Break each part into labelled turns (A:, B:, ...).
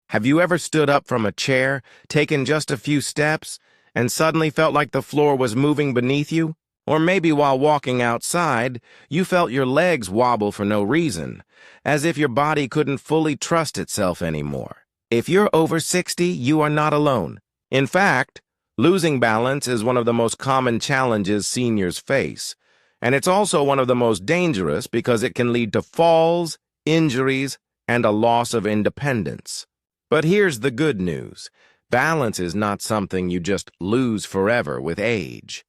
A: Have you ever stood up from a chair, taken just a few steps, and suddenly felt like the floor was moving beneath you? Or maybe while walking outside, you felt your legs wobble for no reason, as if your body couldn't fully trust itself anymore. If you're over 60, you are not alone. In fact, losing balance is one of the most common challenges seniors face, and it's also one of the most dangerous because it can lead to falls, injuries, and a loss of independence. But here's the good news. Balance is not something you just lose forever with age.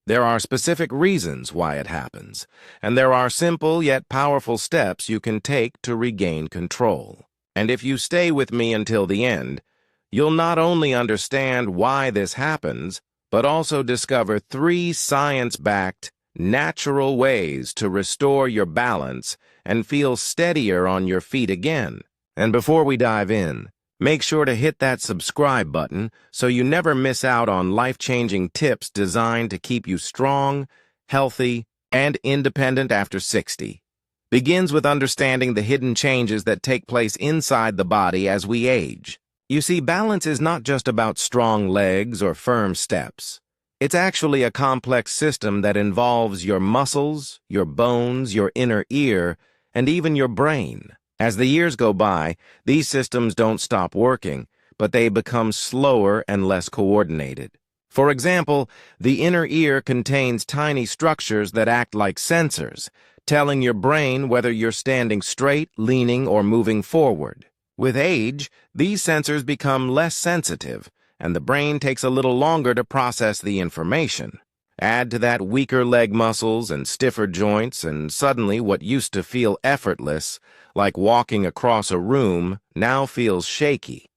A: There are specific reasons why it happens, and there are simple yet powerful steps you can take to regain control. And if you stay with me until the end, you'll not only understand why this happens, but also discover 3 science-backed, natural ways to restore your balance and feel steadier on your feet again. And before we dive in, make sure to hit that subscribe button so you never miss out on life-changing tips designed to keep you strong, healthy, and independent after 60. Begins with understanding the hidden changes that take place inside the body as we age. You see, balance is not just about strong legs or firm steps. It's actually a complex system that involves your muscles, your bones, your inner ear, and even your brain. As the years go by, these systems don't stop working, but they become slower and less coordinated. For example, the inner ear contains tiny structures that act like sensors, telling your brain whether you're standing straight, leaning, or moving forward. With age, these sensors become less sensitive, and the brain takes a little longer to process the information. Add to that weaker leg muscles and stiffer joints, and suddenly what used to feel effortless, like walking across a room, now feels shaky.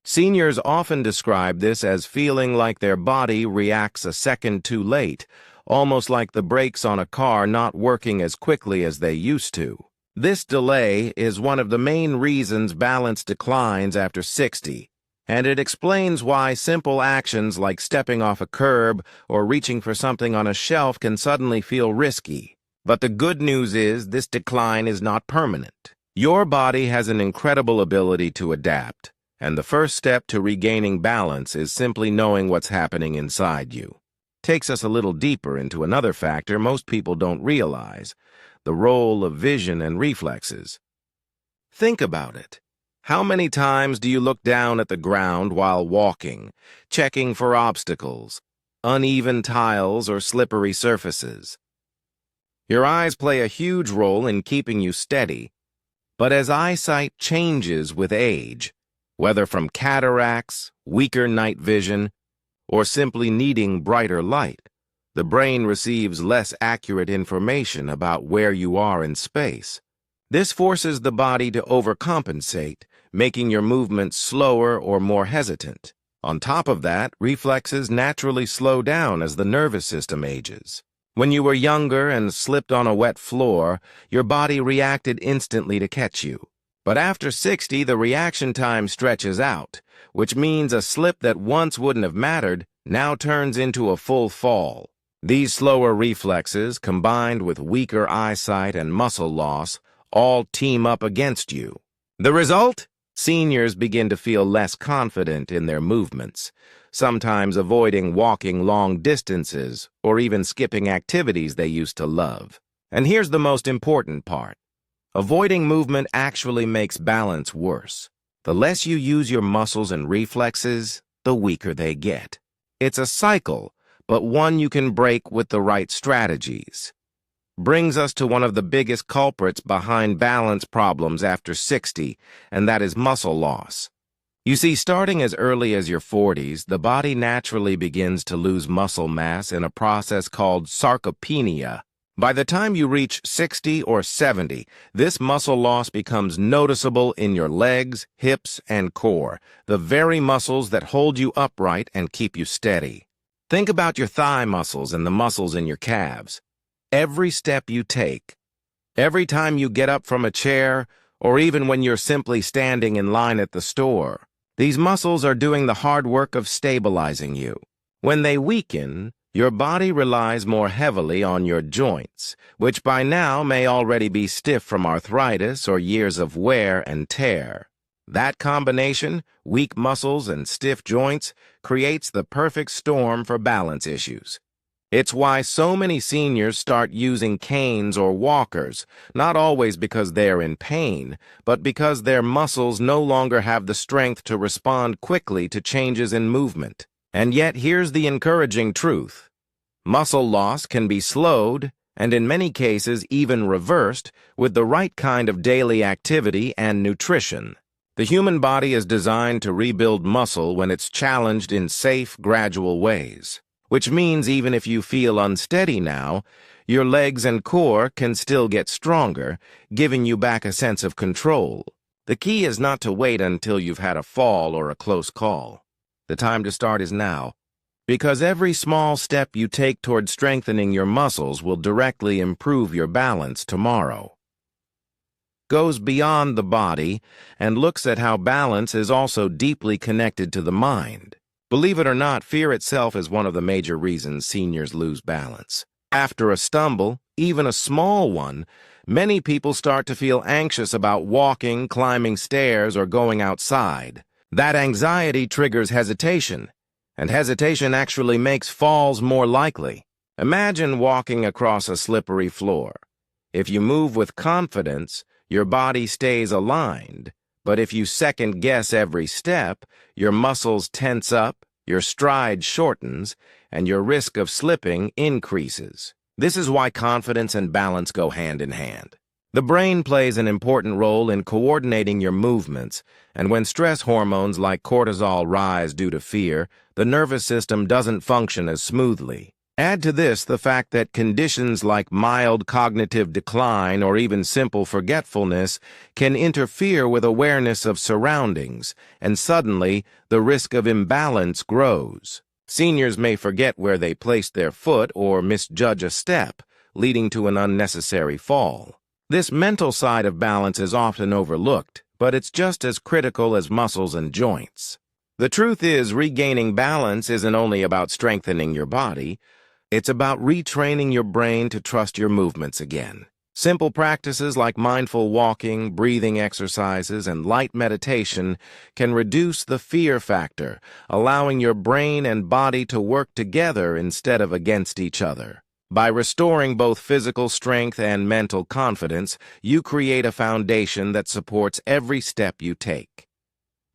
A: Seniors often describe this as feeling like their body reacts a second too late, almost like the brakes on a car not working as quickly as they used to. This delay is one of the main reasons balance declines after 60, and it explains why simple actions like stepping off a curb or reaching for something on a shelf can suddenly feel risky. But the good news is this decline is not permanent. Your body has an incredible ability to adapt, and the first step to regaining balance is simply knowing what's happening inside you. Takes us a little deeper into another factor most people don't realize, the role of vision and reflexes. Think about it. How many times do you look down at the ground while walking, checking for obstacles, uneven tiles, or slippery surfaces? Your eyes play a huge role in keeping you steady, but as eyesight changes with age, whether from cataracts, weaker night vision, or simply needing brighter light, the brain receives less accurate information about where you are in space. This forces the body to overcompensate, making your movements slower or more hesitant. On top of that, reflexes naturally slow down as the nervous system ages. When you were younger and slipped on a wet floor, your body reacted instantly to catch you. But after 60, the reaction time stretches out, which means a slip that once wouldn't have mattered now turns into a full fall. These slower reflexes, combined with weaker eyesight and muscle loss, all team up against you. The result? Seniors begin to feel less confident in their movements, sometimes avoiding walking long distances or even skipping activities they used to love. And here's the most important part. Avoiding movement actually makes balance worse. The less you use your muscles and reflexes, the weaker they get. It's a cycle, but one you can break with the right strategies. Brings us to one of the biggest culprits behind balance problems after 60, and that is muscle loss. You see, starting as early as your 40s, the body naturally begins to lose muscle mass in a process called sarcopenia. By the time you reach 60 or 70, this muscle loss becomes noticeable in your legs, hips, and core, the very muscles that hold you upright and keep you steady. Think about your thigh muscles and the muscles in your calves. Every step you take, every time you get up from a chair, or even when you're simply standing in line at the store, these muscles are doing the hard work of stabilizing you. When they weaken, your body relies more heavily on your joints, which by now may already be stiff from arthritis or years of wear and tear. That combination, weak muscles and stiff joints, creates the perfect storm for balance issues. It's why so many seniors start using canes or walkers, not always because they're in pain, but because their muscles no longer have the strength to respond quickly to changes in movement. And yet here's the encouraging truth. Muscle loss can be slowed, and in many cases even reversed, with the right kind of daily activity and nutrition. The human body is designed to rebuild muscle when it's challenged in safe, gradual ways. Which means even if you feel unsteady now, your legs and core can still get stronger, giving you back a sense of control. The key is not to wait until you've had a fall or a close call. The time to start is now, because every small step you take toward strengthening your muscles will directly improve your balance tomorrow. Goes beyond the body and looks at how balance is also deeply connected to the mind. Believe it or not, fear itself is one of the major reasons seniors lose balance. After a stumble, even a small one, many people start to feel anxious about walking, climbing stairs, or going outside. That anxiety triggers hesitation, and hesitation actually makes falls more likely. Imagine walking across a slippery floor. If you move with confidence, your body stays aligned. But if you second-guess every step, your muscles tense up, your stride shortens, and your risk of slipping increases. This is why confidence and balance go hand in hand. The brain plays an important role in coordinating your movements, and when stress hormones like cortisol rise due to fear, the nervous system doesn't function as smoothly. Add to this the fact that conditions like mild cognitive decline or even simple forgetfulness can interfere with awareness of surroundings, and suddenly the risk of imbalance grows. Seniors may forget where they placed their foot or misjudge a step, leading to an unnecessary fall. This mental side of balance is often overlooked, but it's just as critical as muscles and joints. The truth is, regaining balance isn't only about strengthening your body. It's about retraining your brain to trust your movements again. Simple practices like mindful walking, breathing exercises, and light meditation can reduce the fear factor, allowing your brain and body to work together instead of against each other. By restoring both physical strength and mental confidence, you create a foundation that supports every step you take.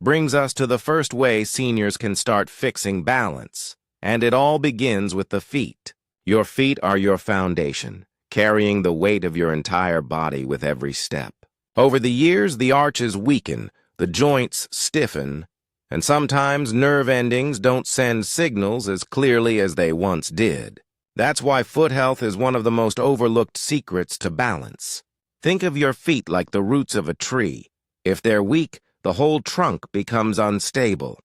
A: Brings us to the first way seniors can start fixing balance. And it all begins with the feet. Your feet are your foundation, carrying the weight of your entire body with every step. Over the years, the arches weaken, the joints stiffen, and sometimes nerve endings don't send signals as clearly as they once did. That's why foot health is one of the most overlooked secrets to balance. Think of your feet like the roots of a tree. If they're weak, the whole trunk becomes unstable.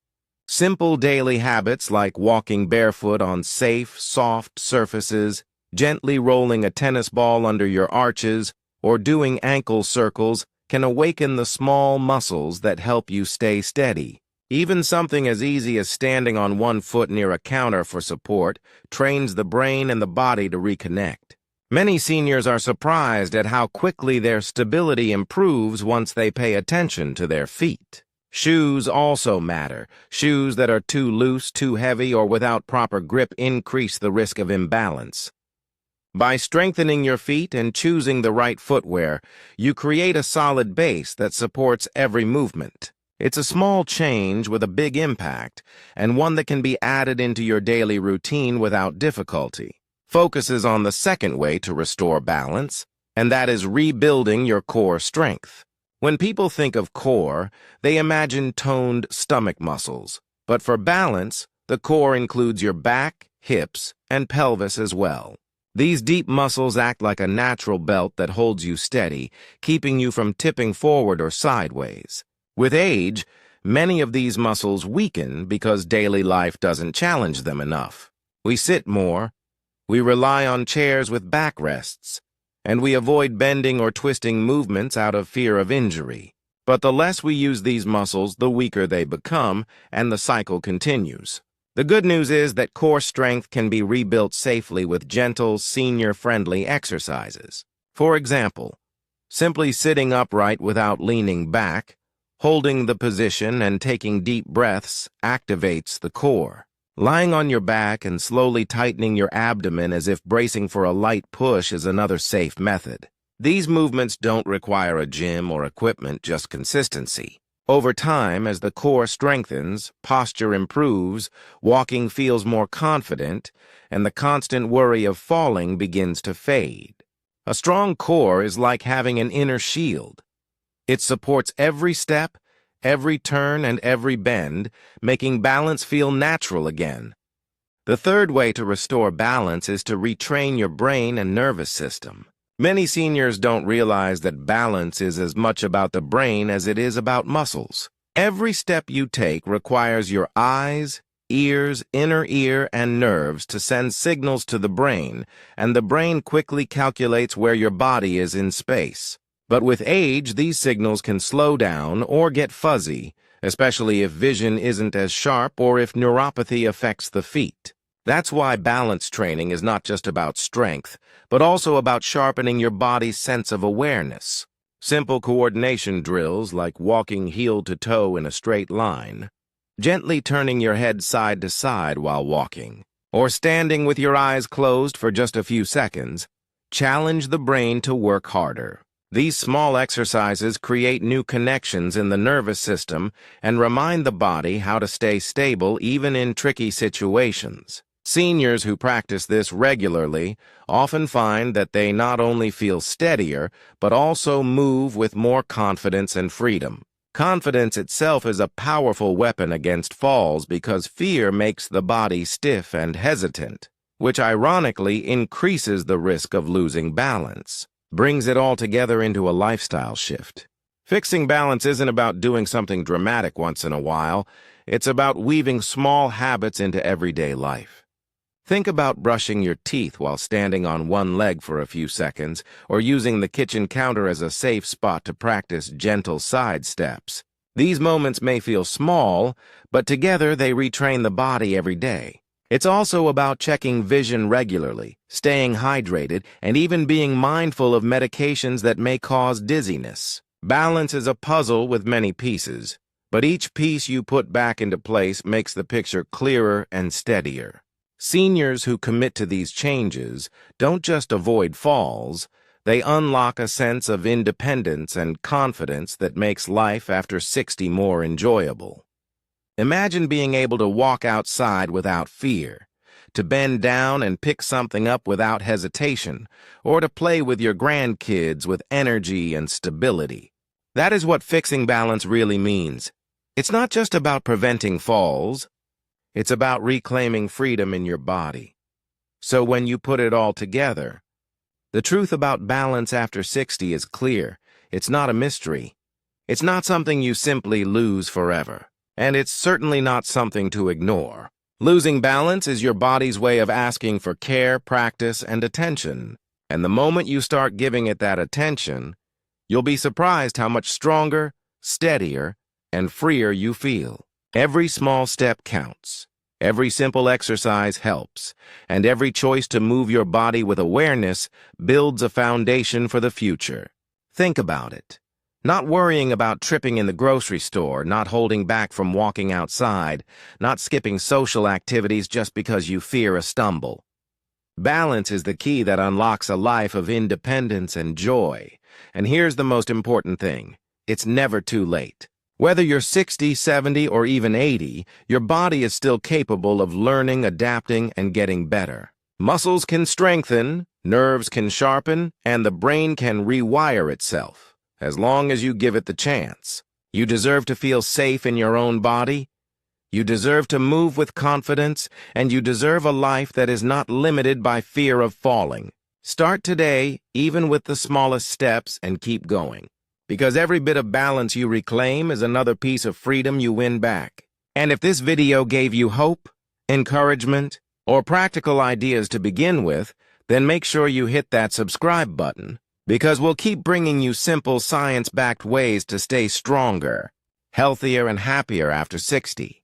A: Simple daily habits like walking barefoot on safe, soft surfaces, gently rolling a tennis ball under your arches, or doing ankle circles can awaken the small muscles that help you stay steady. Even something as easy as standing on one foot near a counter for support trains the brain and the body to reconnect. Many seniors are surprised at how quickly their stability improves once they pay attention to their feet. Shoes also matter. Shoes that are too loose, too heavy, or without proper grip increase the risk of imbalance. By strengthening your feet and choosing the right footwear, you create a solid base that supports every movement. It's a small change with a big impact, and one that can be added into your daily routine without difficulty. Focuses on the second way to restore balance, and that is rebuilding your core strength. When people think of core, they imagine toned stomach muscles. But for balance, the core includes your back, hips, and pelvis as well. These deep muscles act like a natural belt that holds you steady, keeping you from tipping forward or sideways. With age, many of these muscles weaken because daily life doesn't challenge them enough. We sit more, we rely on chairs with backrests, and we avoid bending or twisting movements out of fear of injury. But the less we use these muscles, the weaker they become, and the cycle continues. The good news is that core strength can be rebuilt safely with gentle, senior-friendly exercises. For example, simply sitting upright without leaning back, Holding the position and taking deep breaths activates the core. Lying on your back and slowly tightening your abdomen as if bracing for a light push is another safe method. These movements don't require a gym or equipment, just consistency. Over time, as the core strengthens, posture improves, walking feels more confident, and the constant worry of falling begins to fade. A strong core is like having an inner shield. It supports every step, every turn, and every bend, making balance feel natural again. The third way to restore balance is to retrain your brain and nervous system. Many seniors don't realize that balance is as much about the brain as it is about muscles. Every step you take requires your eyes, ears, inner ear, and nerves to send signals to the brain, and the brain quickly calculates where your body is in space. But with age, these signals can slow down or get fuzzy, especially if vision isn't as sharp or if neuropathy affects the feet. That's why balance training is not just about strength, but also about sharpening your body's sense of awareness. Simple coordination drills like walking heel to toe in a straight line, gently turning your head side to side while walking, or standing with your eyes closed for just a few seconds, challenge the brain to work harder. These small exercises create new connections in the nervous system and remind the body how to stay stable even in tricky situations. Seniors who practice this regularly often find that they not only feel steadier, but also move with more confidence and freedom. Confidence itself is a powerful weapon against falls because fear makes the body stiff and hesitant, which ironically increases the risk of losing balance. Brings it all together into a lifestyle shift. Fixing balance isn't about doing something dramatic once in a while. It's about weaving small habits into everyday life. Think about brushing your teeth while standing on one leg for a few seconds, or using the kitchen counter as a safe spot to practice gentle side steps. These moments may feel small, but together they retrain the body every day. It's also about checking vision regularly, staying hydrated, and even being mindful of medications that may cause dizziness. Balance is a puzzle with many pieces, but each piece you put back into place makes the picture clearer and steadier. Seniors who commit to these changes don't just avoid falls, they unlock a sense of independence and confidence that makes life after 60 more enjoyable. Imagine being able to walk outside without fear, to bend down and pick something up without hesitation, or to play with your grandkids with energy and stability. That is what fixing balance really means. It's not just about preventing falls. It's about reclaiming freedom in your body. So when you put it all together, the truth about balance after 60 is clear. It's not a mystery. It's not something you simply lose forever. And it's certainly not something to ignore. Losing balance is your body's way of asking for care, practice, and attention. And the moment you start giving it that attention, you'll be surprised how much stronger, steadier, and freer you feel. Every small step counts. Every simple exercise helps. And every choice to move your body with awareness builds a foundation for the future. Think about it. Not worrying about tripping in the grocery store, not holding back from walking outside, not skipping social activities just because you fear a stumble. Balance is the key that unlocks a life of independence and joy. And here's the most important thing. It's never too late. Whether you're 60, 70, or even 80, your body is still capable of learning, adapting, and getting better. Muscles can strengthen, nerves can sharpen, and the brain can rewire itself. As long as you give it the chance. You deserve to feel safe in your own body. You deserve to move with confidence, and you deserve a life that is not limited by fear of falling. Start today, even with the smallest steps, and keep going. Because every bit of balance you reclaim is another piece of freedom you win back. And if this video gave you hope, encouragement, or practical ideas to begin with, then make sure you hit that subscribe button. Because we'll keep bringing you simple, science-backed ways to stay stronger, healthier, and happier after 60.